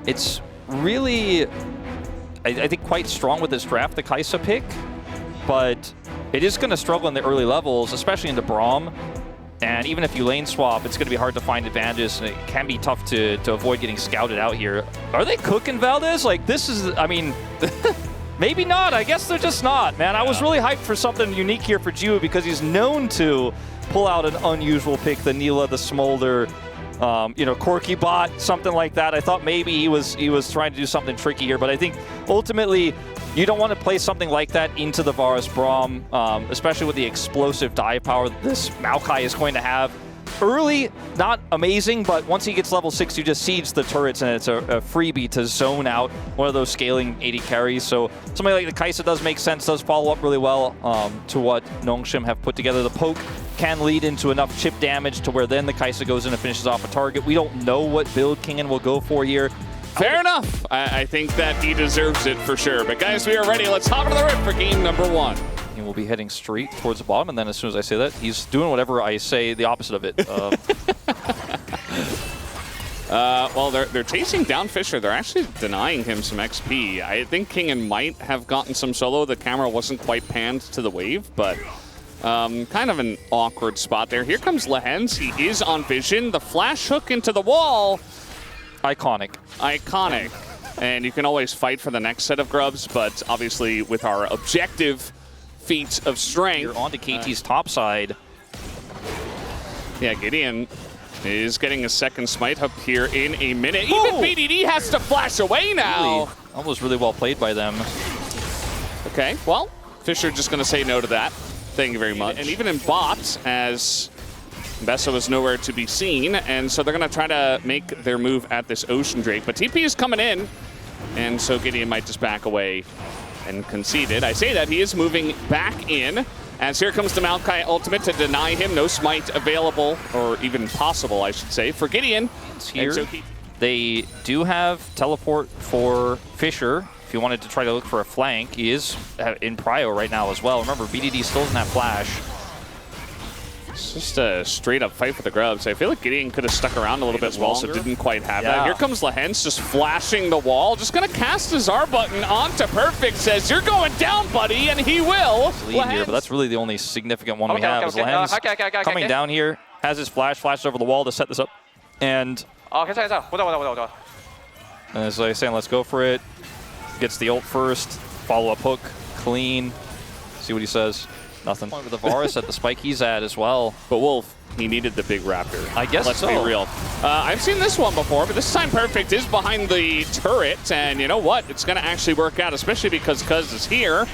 it's really, I think, quite strong with this draft, the Kai'Sa pick, but it is going to struggle in the early levels, especially into Braum. And even if you lane swap, it's going to be hard to find advantages, and it can be tough to avoid getting scouted out here. Are they cooking Valdez? Like, this is, I mean, maybe not. I guess they're just not, man. Yeah. I was really hyped for something unique here for Jiwoo because he's known to pull out an unusual pick, the Neela, the Smolder, you know, Corky bot, something like that. I thought maybe he was trying to do something tricky here, but I think ultimately you don't want to play something like that into the Varus Braum, especially with the explosive dive power that this Maokai is going to have. Early, not amazing, but once he gets level 6, you just siege the turrets, and it's a freebie to zone out one of those scaling 80 carries. So something like the Kai'Sa does make sense, does follow up really well to what Nongshim have put together. The poke can lead into enough chip damage to where then the Kai'Sa goes in and finishes off a target. We don't know what build Kingen will go for here. Fair enough. I think that he deserves it for sure. But guys, we are ready. Let's hop into the rip for game number 1. He will be heading straight towards the bottom, and then as soon as I say that, he's doing whatever I say, the opposite of it. Well, they're chasing down Fisher. They're actually denying him some XP. I think Kingen might have gotten some solo. The camera wasn't quite panned to the wave, but kind of an awkward spot there. Here comes Lehens. He is on vision. The flash hook into the wall. Iconic. Iconic. And you can always fight for the next set of grubs, but obviously with our objective feats of strength. You're on to KT's top side. Yeah, Gideon is getting a second smite up here in a minute. Even BDD has to flash away now. Really, that was really well played by them. Okay, well, Fisher just going to say no to that. Thank you very much. And even in bots, as Bessa was nowhere to be seen, and so they're going to try to make their move at this Ocean Drake. But TP is coming in, and so Gideon might just back away and concede it. I say that he is moving back in, as here comes the Maokai ultimate to deny him. No smite available, or even possible, I should say, for Gideon. Here, so they do have teleport for Fisher. If you wanted to try to look for a flank, he is in prio right now as well. Remember, BDD still doesn't have flash. It's just a straight-up fight for the grubs. I feel like Gideon could have stuck around a little bit as well, so didn't quite have that. Here comes Lehens just flashing the wall. Just going to cast his R button onto Perfect. Says, you're going down, buddy, and he will. Lead here, but that's really the only significant one we have. Lehens coming down here, has his flash over the wall to set this up. And as I was saying, let's go for it. Gets the ult first, follow-up hook, clean. See what he says. Nothing. With the Varus at the spike he's at as well. But Wolf, he needed the big raptor. I guess Let's be real. I've seen this one before, but this time Perfect is behind the turret, and you know what? It's going to actually work out, especially because Cuz is here,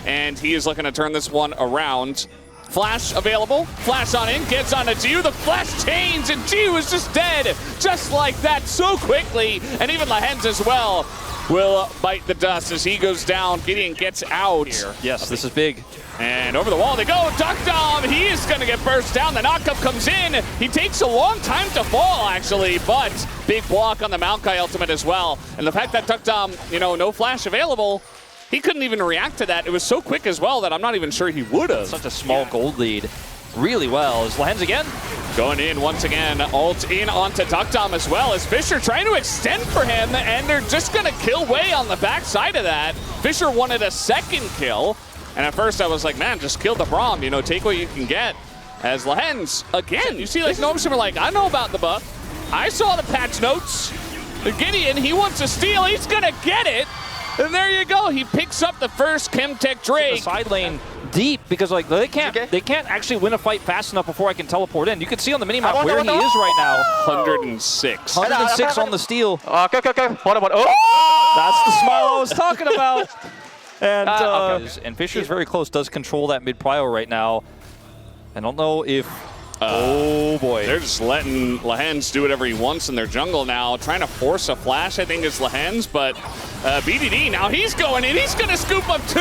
and he is looking to turn this one around. Flash available, flash on in, gets on to Jiwoo, the flash chains, and Jiwoo is just dead, just like that, so quickly, and even Lehens as well will bite the dust as he goes down. Gideon gets out. Yes, this is big. And over the wall they go. Duck Dom, he is going to get burst down. The knockup comes in. He takes a long time to fall, actually, but big block on the Maokai ultimate as well. And the fact that Duck Dom, you know, no flash available, he couldn't even react to that. It was so quick as well that I'm not even sure he would have. Such a small gold lead. Really well. Is Lehens again? Going in once again. Ult in onto Duck Dom as well, as Fisher trying to extend for him, and they're just going to kill Wei on the backside of that. Fisher wanted a second kill. And at first I was like, man, just kill the Braum, you know, take what you can get. As Lehens, again, you see like Nongshim are like, I know about the buff. I saw the patch notes. Gideon, he wants to steal, he's gonna get it. And there you go, he picks up the first Chemtech Drake. The side lane deep, because like they can't actually win a fight fast enough before I can teleport in. You can see on the minimap where he is right now. 106. 106 on the steal. Okay. That's the smile I was talking about. And, and Fisher's very close, does control that mid-prio right now. I don't know if... oh, boy. They're just letting Lehens do whatever he wants in their jungle now. Trying to force a flash, I think, is Lehens, but BDD, now he's going in. He's going to scoop up 2,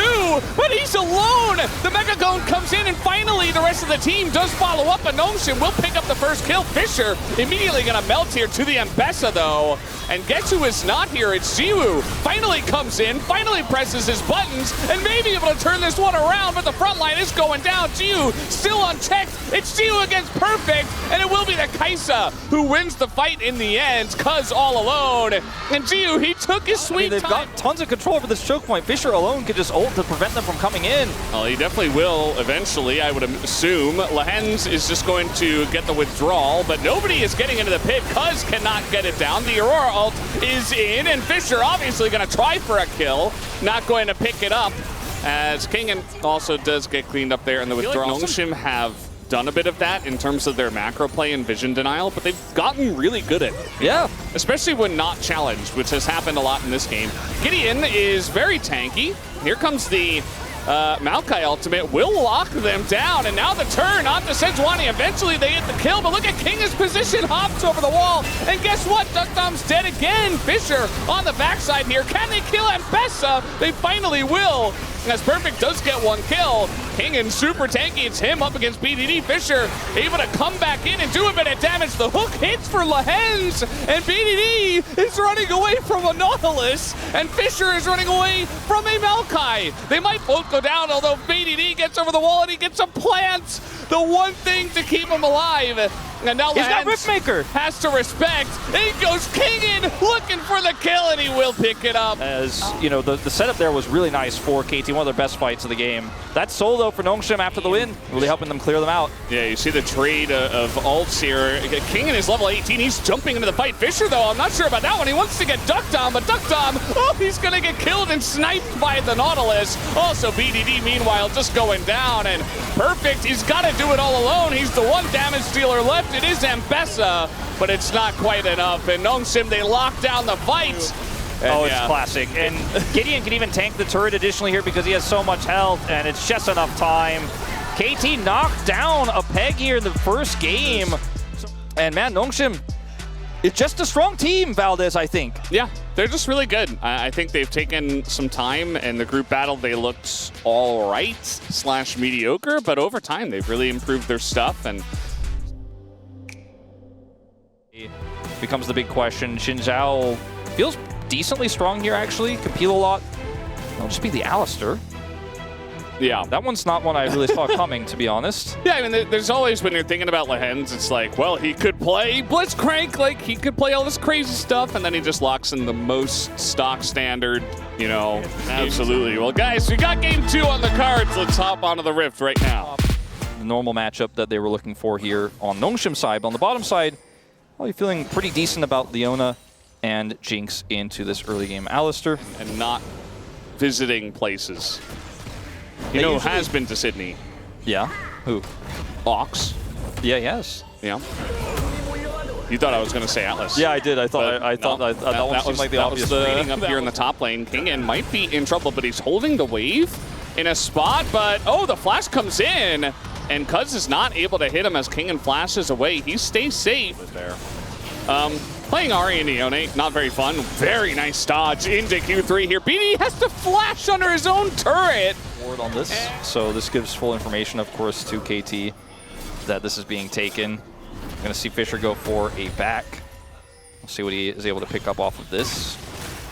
but he's alone. The Mega Cone comes in, and finally the rest of the team does follow up, but Nongshin will pick up the first kill. Fisher immediately gonna melt here to the Mbessa though. And guess who is not here? It's Jiwoo. Finally comes in, finally presses his buttons, and may be able to turn this one around, but the front line is going down. Jiwoo still unchecked. It's Jiwoo against Perfect, and it will be the Kaisa who wins the fight in the end, cuz all alone. And Jiwoo, he took his sweet they've time. got tons of control over this choke point. Fisher alone could just ult to prevent them from coming in. Well, he definitely will eventually, I would assume. Lehens is just going to get the withdrawal, but nobody is getting into the pit. Cuz cannot get it down. The Aurora ult is in, and Fisher obviously going to try for a kill. Not going to pick it up, as Kingen also does get cleaned up there in the withdrawal. Nongshin have done a bit of that in terms of their macro play and vision denial, but they've gotten really good at it. Yeah. Especially when not challenged, which has happened a lot in this game. Gideon is very tanky. Here comes the Maokai ultimate, will lock them down, and now the turn onto Sejuani. Eventually they get the kill, but look at Kinga's position, hops over the wall, and guess what? Duckdom's dead again. Fisher on the backside here. Can they kill Mbessa? They finally will, as Perfect does get one kill. Kingen super tanky, it's him up against BDD. Fisher able to come back in and do a bit of damage. The hook hits for Lehens, and BDD is running away from a Nautilus, and Fisher is running away from a Maokai. They might both go down, although BDD gets over the wall and he gets a plant. The one thing to keep him alive. And now he's got Lehens Ripmaker. has to respect. In goes Kingen looking for the kill, and he will pick it up. As you know, the setup there was really nice for KT, one of their best fights of the game. That solo for Nongshin after the win, really helping them clear them out. Yeah, you see the trade of ults here. Kingen is level 18, he's jumping into the fight. Fisher though, I'm not sure about that one. He wants to get Duckdom, but Duckdom, oh, he's gonna get killed and sniped by the Nautilus. Also BDD meanwhile just going down, and Perfect, he's gotta do it all alone. He's the one damage dealer left. It is Mbessa, but it's not quite enough. And Nongshin, they lock down the fight. And it's classic. And Gideon can even tank the turret additionally here because he has so much health, and it's just enough time. KT knocked down a peg here in the first game. And man, Nongshin, it's just a strong team, Valdez, I think. Yeah, they're just really good. I think they've taken some time, and the group battle, they looked all right / mediocre, but over time, they've really improved their stuff. And becomes the big question. Xin Zhao feels decently strong here, actually. Can peel a lot. It'll just be the Alistair. Yeah. That one's not one I really saw coming, to be honest. Yeah, I mean, there's always, when you're thinking about Lehens, it's like, well, he could play Blitzcrank, like, he could play all this crazy stuff, and then he just locks in the most stock standard, you know. Absolutely. Well, guys, we got game 2 on the cards. Let's hop onto the Rift right now. The normal matchup that they were looking for here on Nongshin's side. But on the bottom side, well, you're feeling pretty decent about Leona and Jinx into this early game. Alistair. And not visiting places. You know who has been to Sydney? Yeah. Who? Ox. Yeah, yes. Yeah. You thought I was going to say Atlas. Yeah, I did. I thought that one seemed like the obvious leading up here in the top lane. Kingen might be in trouble, but he's holding the wave in a spot. But, oh, the flash comes in, and Cuz is not able to hit him as Kingen flashes away. He stays safe. Playing Ahri and Ione, not very fun. Very nice dodge into Q3 here. BD has to flash under his own turret. On this, so this gives full information, of course, to KT that this is being taken. We're gonna see Fisher go for a back. We'll see what he is able to pick up off of this.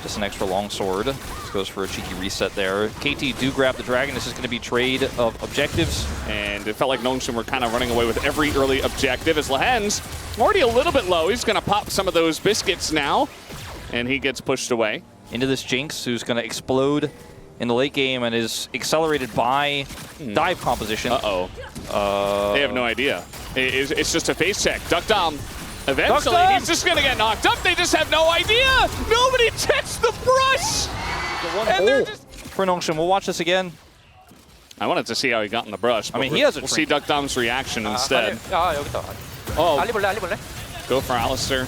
Just an extra longsword. This goes for a cheeky reset there. KT do grab the dragon. This is going to be trade of objectives. And it felt like Nongshin were kind of running away with every early objective as Lehens already a little bit low. He's going to pop some of those biscuits now, and he gets pushed away. Into this Jinx, who's going to explode in the late game and is accelerated by dive composition. They have no idea. It's just a face check. Duckdom. Eventually, he's just going to get knocked up. They just have no idea. Nobody checks the brush. And they're just... For Nongshin, we'll watch this again. I wanted to see how he got in the brush. I mean, he has a We'll see Duckdom's reaction instead. Oh, 알리 볼래? go for Alistair.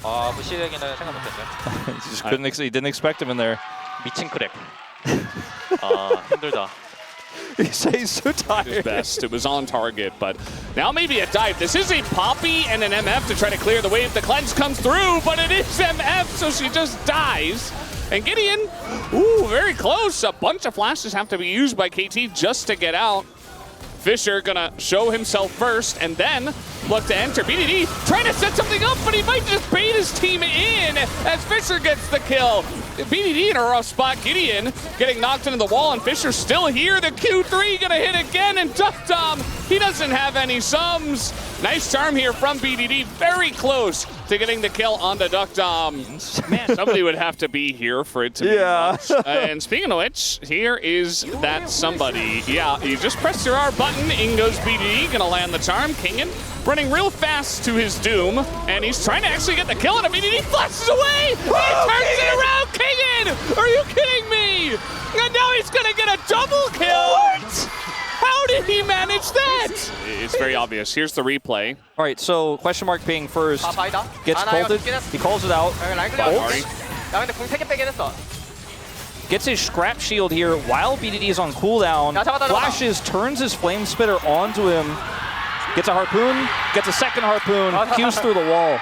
무시하기는 생각 못했어요. He didn't expect him in there. 미친 크랙. 힘들다. He's so tired. His best. It was on target, but now maybe a dive. This is a Poppy and an MF to try to clear the wave. The cleanse comes through, but it is MF, so she just dies. And Gideon, ooh, very close. A bunch of flashes have to be used by KT just to get out. Fisher gonna show himself first and then look to enter. BDD trying to set something up, but he might just bait his team in as Fisher gets the kill. BDD in a rough spot. Gideon getting knocked into the wall, and Fisher still here. The Q3 gonna hit again, and Duckdom, he doesn't have any sums. Nice charm here from BDD, very close to getting the kill on the Duckdom. Man, somebody would have to be here for it to be much. And speaking of which, here is that somebody. Yeah, you just press your R button, in goes BDD, gonna land the charm. Kingen running real fast to his doom, and he's trying to actually get the kill, and BDD flashes away! He turns it around! Kingen! Are you kidding me? And now he's gonna get a double kill! What? How did he manage that? It's very obvious. Here's the replay. All right, so question mark being first. Gets culted. He calls it out. Gets his scrap shield here while BDD is on cooldown. Flashes, turns his flame spitter onto him. Gets a harpoon, gets a second harpoon, Qs through the wall.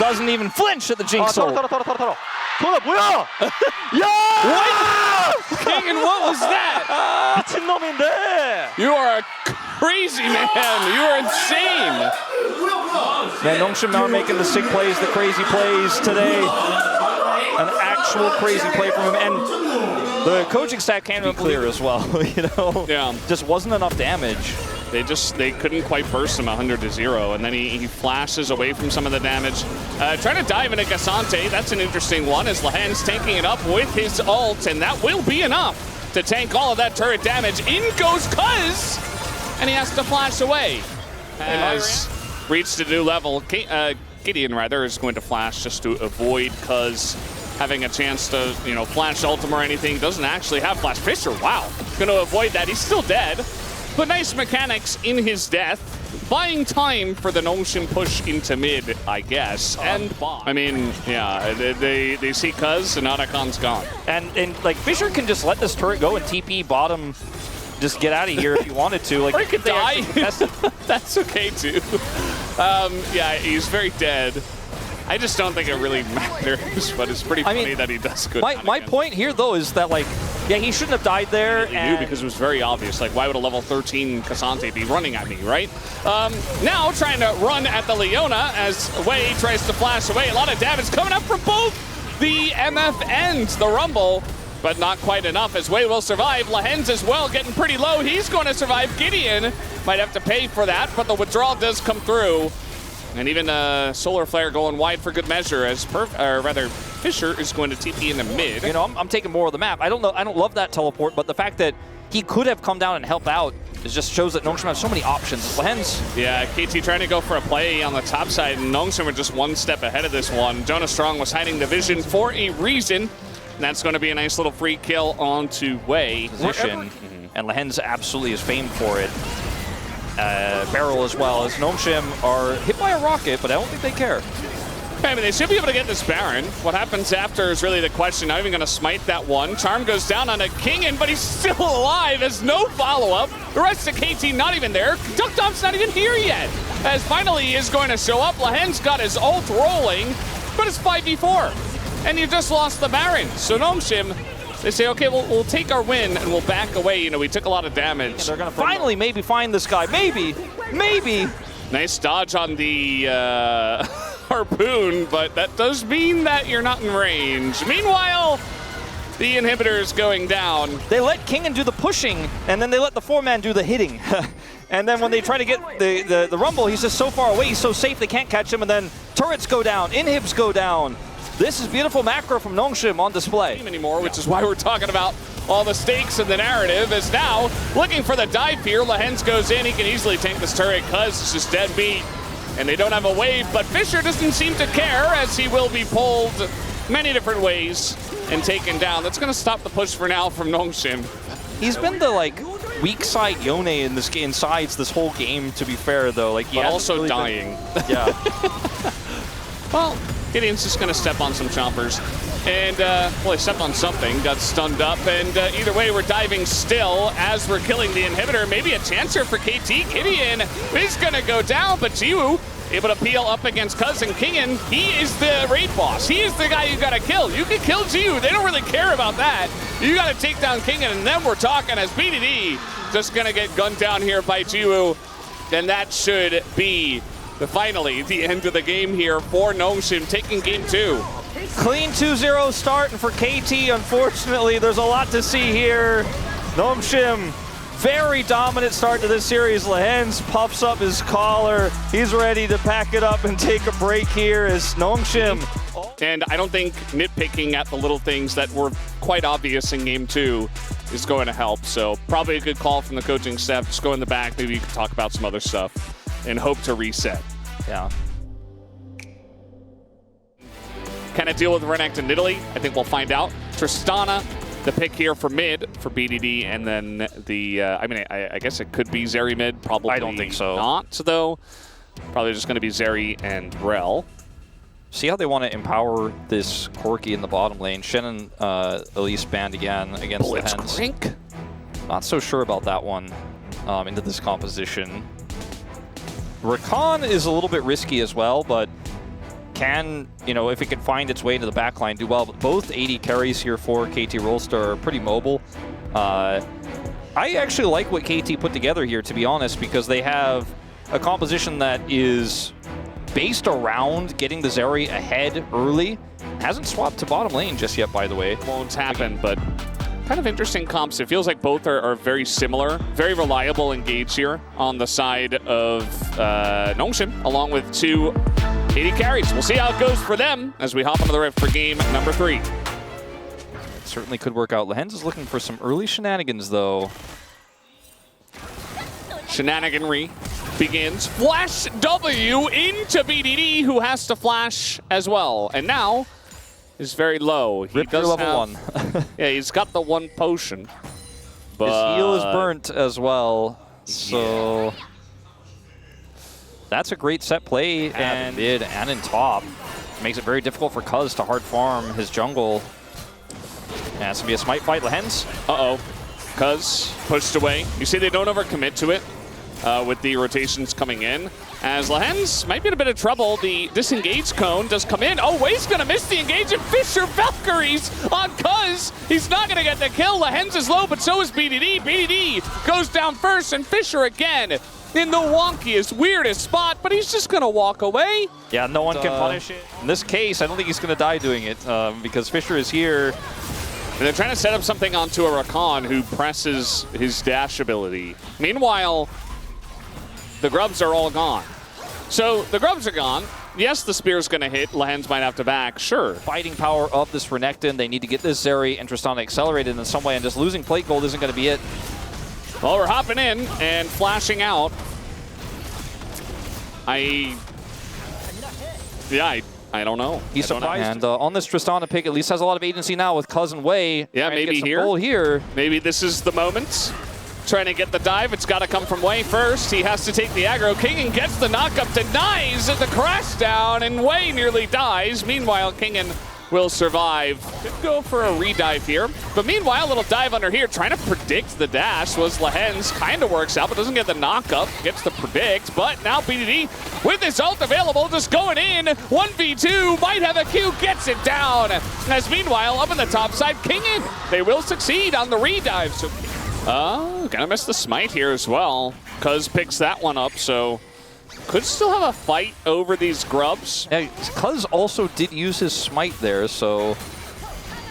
Doesn't even flinch at the Jinx ult. 뭐야? 야! Kingen, what was that? 미친놈인데! You are a crazy man. You are insane. Man, Nongshim now making the sick plays, the crazy plays today. An actual crazy play from him. And the coaching stat can't be clear as well, you know? Yeah. Just wasn't enough damage. They couldn't quite burst him 100-0, and then he flashes away from some of the damage. Trying to dive into Cassante, that's an interesting one, as Lahen's tanking it up with his ult, and that will be enough to tank all of that turret damage. In goes Cuz, and he has to flash away. Has reached a new level. Gideon, rather, is going to flash just to avoid Cuz having a chance to, you know, flash ultimate or anything. Doesn't actually have flash. Fisher, wow, going to avoid that. He's still dead. But nice mechanics in his death, buying time for the Nongshim push into mid, I guess. And I mean, yeah, they see Cuz and Anacon's gone. And like Fisher can just let this turret go and TP bottom, just get out of here if you wanted to. Like, or he could die. That's okay too. Yeah, he's very dead. I just don't think it really matters, but it's pretty funny that he does good. My point here, though, is that, like, yeah, he shouldn't have died there. And because it was very obvious. Like, why would a level 13 Cassante be running at me, right? Now trying to run at the Leona as Wei tries to flash away. A lot of damage coming up from both the MF and the Rumble, but not quite enough as Wei will survive. Lahen's as well getting pretty low. He's going to survive. Gideon might have to pay for that, but the withdrawal does come through. And even Solar Flare going wide for good measure as Fisher is going to TP in the mid. You know, I'm taking more of the map. I don't love that teleport, but the fact that he could have come down and helped out just shows that Nongshim has so many options. Lahen's. Yeah, KT trying to go for a play on the top side, and Nongshim are just one step ahead of this one. Jonah Strong was hiding the vision for a reason, and that's going to be a nice little free kill onto Wei. Position, and Lahen's absolutely is famed for it. Barrel as well, as Nongshim are hit by a rocket, but I don't think they care. I mean, they should be able to get this Baron. What happens after is really the question. Not even going to smite that one. Charm goes down on a Kingen, but he's still alive. There's no follow-up. The rest of KT not even there. Duckdom's not even here yet. As finally he is going to show up. Lahen's got his ult rolling, but it's 5v4. And you just lost the Baron. So Nongshim, they say, okay, we'll take our win and we'll back away. You know, we took a lot of damage. And they're going to finally maybe find this guy. Maybe. Nice dodge on the harpoon, but that does mean that you're not in range. Meanwhile, the inhibitor is going down. They let Kingen do the pushing, and then they let the 4-man do the hitting. And then when they try to get the Rumble, he's just so far away, he's so safe they can't catch him, and then turrets go down, inhibs go down. This is beautiful macro from Nongshim on display. Anymore, which is why we're talking about all the stakes in the narrative, is now looking for the dive here. Lahen's goes in, he can easily tank this turret because it's just dead beat. And they don't have a wave, but Fisher doesn't seem to care as he will be pulled many different ways and taken down. That's going to stop the push for now from Nongshim. He's been the, like, weak side Yone in this game, sides this whole game, to be fair, though. Like, he also really dying. Yeah. Well, Gideon's just going to step on some chompers. And, well, he stepped on something, got stunned up, and either way, we're diving still as we're killing the inhibitor. Maybe a chance here for KT. Gideon is going to go down, but Jiwoo able to peel up against Cousin Kingen. He is the raid boss. He is the guy you gotta kill. You can kill Jiu. They don't really care about that. You gotta take down Kingen, and then we're talking as BDD just gonna get gunned down here by Jiu. And that should be finally the end of the game here for Nongshim, taking game 2. Clean 2-0 start, and for KT, unfortunately, there's a lot to see here. Nongshim, very dominant start to this series. Lehens puffs up his collar. He's ready to pack it up and take a break here as Nongshim. And I don't think nitpicking at the little things that were quite obvious in game 2 is going to help. So probably a good call from the coaching staff. Just go in the back. Maybe you can talk about some other stuff and hope to reset. Yeah. Can it deal with Renekton and Italy? I think we'll find out. Tristana, the pick here for mid for BDD, and then the, I guess it could be Zeri mid. Probably I don't think so. Not, though. Probably just going to be Zeri and Rel. See how they want to empower this Corki in the bottom lane. Shannon Elise banned again against the Hens. Blitzcrank? Not so sure about that one into this composition. Rakan is a little bit risky as well, but can, if it can find its way into the backline, do well. But both 80 carries here for KT Rolster are pretty mobile. I actually like what KT put together here, to be honest, because they have a composition that is based around getting the Zeri ahead early. Hasn't swapped to bottom lane just yet, by the way. Won't happen, but kind of interesting comps. It feels like both are very similar, very reliable engage here on the side of Nongshim, along with 2 80 carries. We'll see how it goes for them as we hop into the rift for game number 3. It certainly could work out. Lehens is looking for some early shenanigans, though. Shenaniganry begins. Flash W into BDD, who has to flash as well. And now is very low. He Rip does level have, 1. Yeah, he's got the 1 potion. But his heal is burnt as well. So that's a great set play, and mid and in top. Makes it very difficult for Cuz to hard farm his jungle. And it's going to be a smite fight. Lehens. Uh-oh. Cuz pushed away. You see they don't overcommit to it with the rotations coming in. As Lehens might be in a bit of trouble. The disengage cone does come in. Oh, Way's going to miss the engage, and Fisher Valkyries on Cuz. He's not going to get the kill. Lehens is low, but so is BDD. BDD goes down first, and Fisher again in the wonkiest, weirdest spot, but he's just going to walk away. Yeah, no one can punish it. In this case, I don't think he's going to die doing it because Fisher is here. And they're trying to set up something onto a Rakan who presses his dash ability. Meanwhile, the grubs are all gone. So the grubs are gone. Yes, the spear's going to hit. Lehens might have to back, sure. Fighting power of this Renekton. They need to get this Zeri and Tristana accelerated in some way, and just losing plate gold isn't going to be it. Well, we're hopping in and flashing out. I don't know. He's surprised. And on this Tristana pick, at least has a lot of agency now with Cousin Wei. Yeah, maybe here. Goal here. Maybe this is the moment. Trying to get the dive. It's got to come from Wei first. He has to take the aggro. Kingen gets the knockup, denies the crash down, and Wei nearly dies. Meanwhile, Kingen will survive. Could go for a redive here. But meanwhile, a little dive under here. Trying to predict the dash was Lehens. Kind of works out, but doesn't get the knockup. Gets the predict. But now BDD with his ult available, just going in. 1v2, might have a Q, gets it down. As meanwhile, up on the top side, Kingen, they will succeed on the redive. So, gonna miss the smite here as well. Cuz picks that one up, so could still have a fight over these grubs. Yeah, Cuz also did use his smite there, so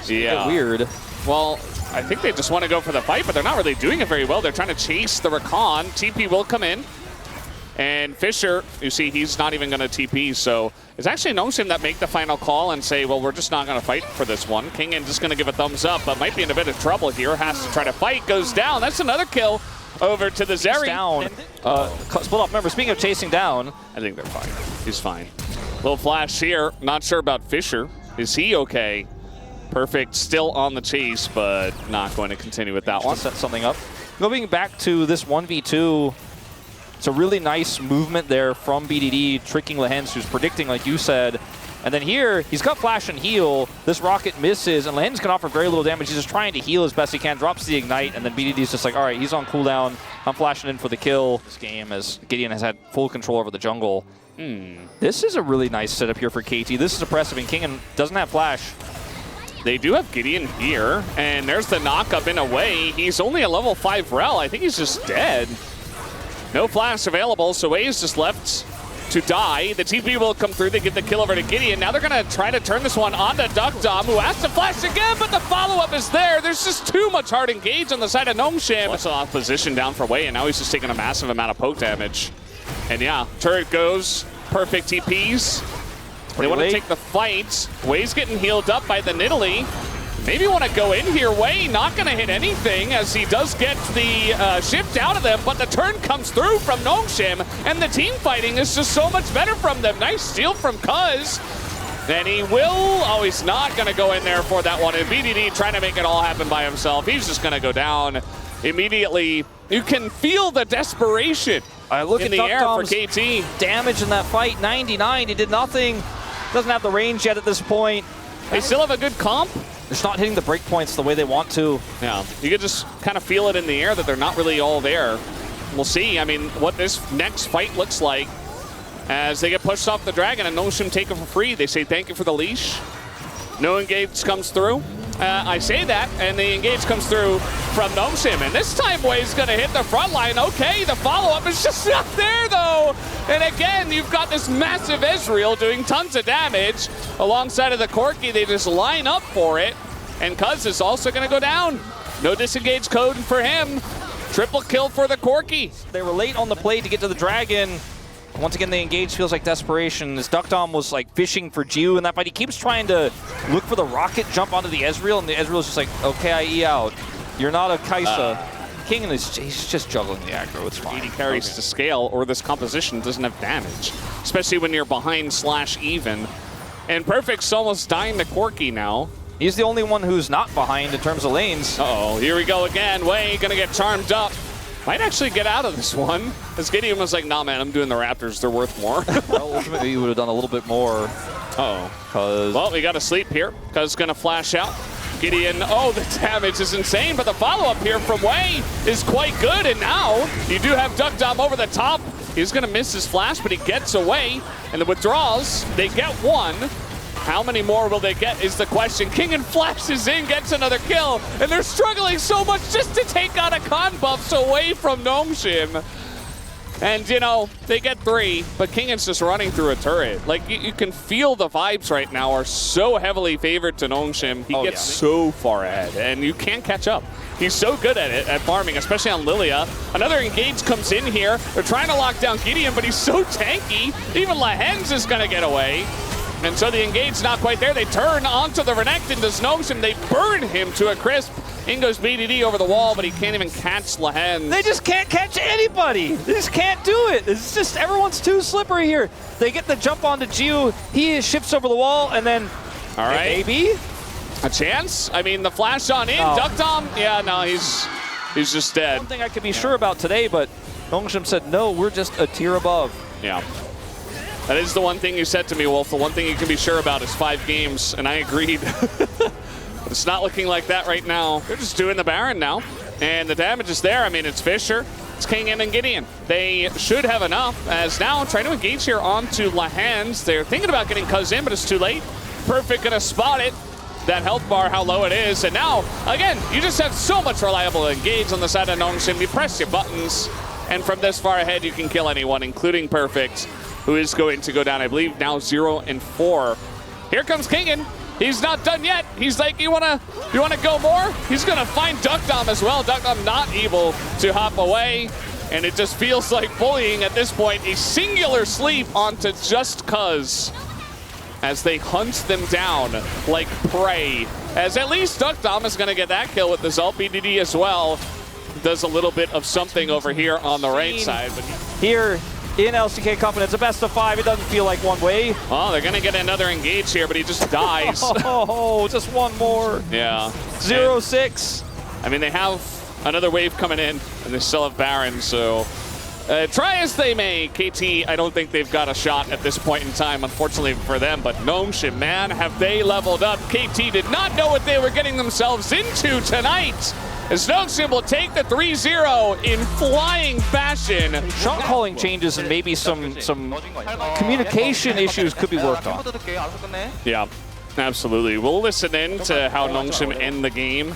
yeah, weird. Well, I think they just want to go for the fight, but they're not really doing it very well. They're trying to chase the Rakan. TP will come in. And Fisher, you see, he's not even going to TP, so it's actually Nongshim that make the final call and say, well, we're just not going to fight for this one. Kingen just going to give a thumbs up, but might be in a bit of trouble here. Has to try to fight, goes down. That's another kill over to the Zeri. Down. Split off. Remember, speaking of chasing down, I think they're fine. He's fine. Little flash here. Not sure about Fisher. Is he okay? Perfect. Still on the chase, but not going to continue with that one. Set something up. Going back to this 1v2, it's a really nice movement there from BDD, tricking Lehens, who's predicting, like you said, And then here, he's got flash and heal. This rocket misses, and Lens can offer very little damage. He's just trying to heal as best he can, drops the ignite, and then BDD's just like, all right, he's on cooldown. I'm flashing in for the kill. This game, as Gideon has had full control over the jungle. This is a really nice setup here for KT. This is impressive, and Kingen doesn't have flash. They do have Gideon here, and there's the knock-up in a way. He's only a level 5 Rel. I think he's just dead. No flash available, so Wei is just left to die. The TP will come through. They get the kill over to Gideon. Now they're going to try to turn this one onto Duckdom, who has to flash again, but the follow-up is there. There's just too much hard engage on the side of Gnome-Shim. What's off position down for Wei, and now he's just taking a massive amount of poke damage. And yeah, turret goes. Perfect TPs. They want to take the fight. Wei's getting healed up by the Nidalee. Maybe want to go in here. Wei not going to hit anything as he does get the shift out of them, but the turn comes through from Gnome-Shim, and the team fighting is just so much better from them. Nice steal from Cuz. And he will, oh, he's not going to go in there for that one. And BDD trying to make it all happen by himself. He's just going to go down immediately. You can feel the desperation Look in at the air for Duckdom's KT. damage in that fight, 99. He did nothing. Doesn't have the range yet at this point. They still have a good comp. Just not hitting the breakpoints the way they want to. Yeah, you can just kind of feel it in the air that they're not really all there. We'll see, I mean, what this next fight looks like as they get pushed off the dragon and Gnome-Shim take it for free. They say thank you for the leash. No engage comes through. I say that, and the engage comes through from Gnome-Shim. And this time, Wei's going to hit the front line. Okay, the follow-up is just not there, though. And again, you've got this massive Ezreal doing tons of damage. Alongside of the Corki, they just line up for it. And Cuz is also going to go down. No disengage code for him. Triple kill for the Corki. They were late on the play to get to the dragon. Once again, the engage feels like desperation. As Duckdom was like fishing for Jiu in that fight, he keeps trying to look for the rocket, jump onto the Ezreal, and the Ezreal's just like, okay, I E out. You're not a Kaisa. King is he's just juggling the aggro. It's fine. 80 carries to scale, or this composition doesn't have damage, especially when you're behind / even. And Perfect's almost dying to Corki now. He's the only one who's not behind in terms of lanes. Uh-oh, here we go again. Wei gonna get charmed up. Might actually get out of this one. As Gideon was like, nah, man, I'm doing the Raptors. They're worth more. Well, ultimately, you would have done a little bit more. Uh-oh. Well, we got to sleep here. Cuz gonna flash out. Gideon, oh, the damage is insane, but the follow-up here from Wei is quite good, and now you do have Duckdom over the top. He's gonna miss his flash, but he gets away, and the withdrawals, they get one. How many more will they get is the question. Kingen flashes in, gets another kill, and they're struggling so much just to take out a con buffs away from Gnome-Shim. And, you know, they get 3, but Kingen's just running through a turret. Like, you can feel the vibes right now are so heavily favored to Gnome-Shim. He gets so far ahead, and you can't catch up. He's so good at it, at farming, especially on Lilia. Another engage comes in here. They're trying to lock down Gideon, but he's so tanky. Even Lahens is going to get away. And so the engage not quite there. They turn onto the Renekton, does Gnome-Shim. They burn him to a crisp. In goes BDD over the wall, but he can't even catch Lahens. They just can't catch anybody. They just can't do it. It's just everyone's too slippery here. They get the jump onto Jiu. He shifts over the wall, and then all right, maybe a chance. I mean, the flash on in. Duckdom, yeah, no, he's just dead. One thing I could be sure about today, but Gnome-Shim said no. We're just a tier above. Yeah. That is the one thing you said to me, Wolf. The one thing you can be sure about is 5 games, and I agreed. But it's not looking like that right now. They're just doing the Baron now, and the damage is there. I mean, it's Fisher, it's Kingen and Gideon. They should have enough, as now trying to engage here onto Lahens. They're thinking about getting Cuz in, but it's too late. Perfect gonna spot it. That health bar, how low it is. And now, again, you just have so much reliable engage on the side of Gnome-Shim. You press your buttons, and from this far ahead, you can kill anyone, including Perfect, who is going to go down, I believe, now 0-4. Here comes Kingen. He's not done yet. He's like, you wanna go more? He's gonna find Duckdom as well. Duckdom not able to hop away, and it just feels like bullying at this point. A singular sleep onto just Cuz as they hunt them down like prey. As at least Duckdom is gonna get that kill with the Zult. BDD as well does a little bit of something over here on the right side. But here in LCK Cup, and it's a best of 5. It doesn't feel like one way. Oh, they're going to get another engage here, but he just dies. Oh, just one more. Yeah. 0-6. I mean, they have another wave coming in, and they still have Baron, so Try as they may, KT, I don't think they've got a shot at this point in time, unfortunately for them. But Nongshim, man, have they leveled up. KT did not know what they were getting themselves into tonight. As Nongshim will take the 3-0 in flying fashion. Shot calling changes and maybe some communication issues could be worked on. Yeah, absolutely. We'll listen in to how Nongshim end the game.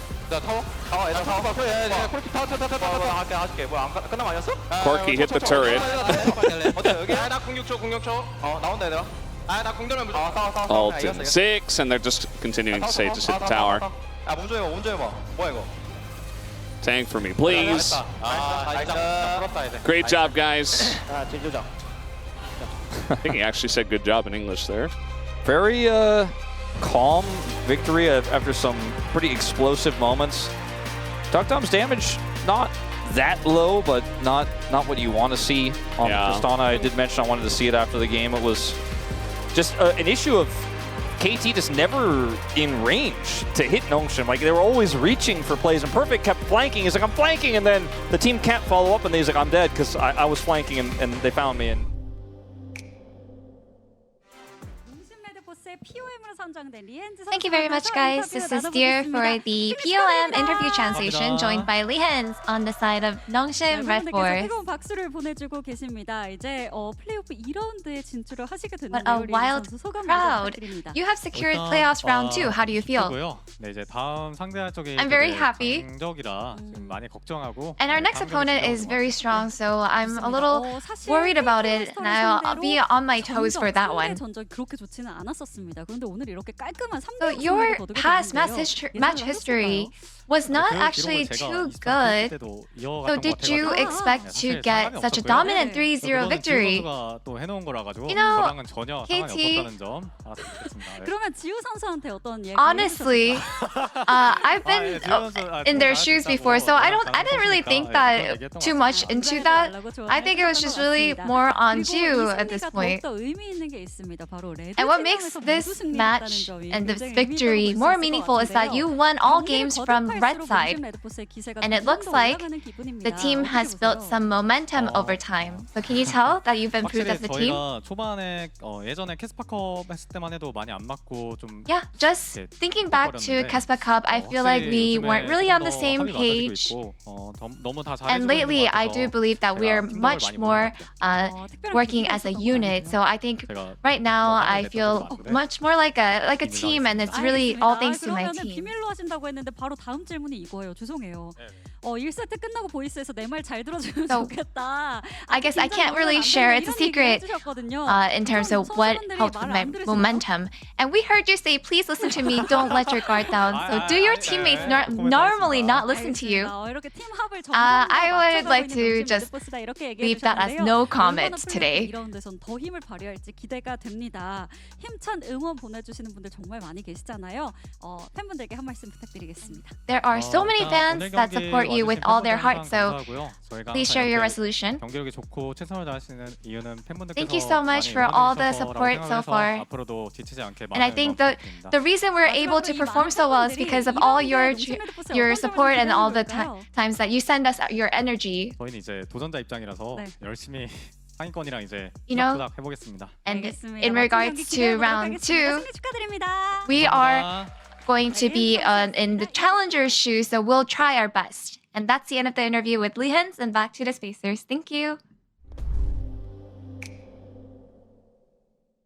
Corky hit the turret. Alt in 6, and they're just continuing to say just hit the tower. Tank for me, please. Great job, guys. I think he actually said good job in English there. Very calm victory after some pretty explosive moments. Duckdom's damage not that low, but not what you want to see on Tristana. I did mention I wanted to see it after the game. It was just an issue of KT just never in range to hit Nongshim. Like, they were always reaching for plays, and Perfect kept flanking. He's like, I'm flanking, and then the team can't follow up, and he's like, I'm dead because I was flanking, and they found me. And Thank you very much, guys. This is Dear for the POM interview translation, joined by Lee Hens on the side of Nongshim Red Force. What a wild crowd! You have secured playoffs round 2. How do you feel? I'm very happy. And our next opponent is very strong, so I'm a little worried about it, and I'll be on my toes for that one. So your past match history was not actually too good. So did you expect to get such a dominant 3-0 victory? You know, KT, honestly, I've been in their shoes before, so I didn't really think that too much into that. I think it was just really more on you at this point. And what makes this match and this victory more meaningful is that you won all games from red side. And it looks like the team has built some momentum over time. So can you tell that you've improved as a team? Yeah, just thinking back to Kespa Cup, I feel like we weren't really on the same page. And lately, I do believe that we're much more working as a unit. So I think right now I feel much more like a team, and it's really all thanks to my team. So, I guess I can't really share. It's a secret in terms of what helped with my momentum. And we heard you say, please listen to me, don't let your guard down. So do your teammates normally not listen to you? I would like to just leave that as no comment today. There are so many fans that support you with all their heart, so please share your resolution. Thank you so much for all the support so far. And I think the reason we're able to perform so well is because of all your support and all the times that you send us your energy. You know, and in regards to round 2, we are going to be in the challenger's shoes, so we'll try our best. And that's the end of the interview with Lee Hens, and back to the Spacers. Thank you.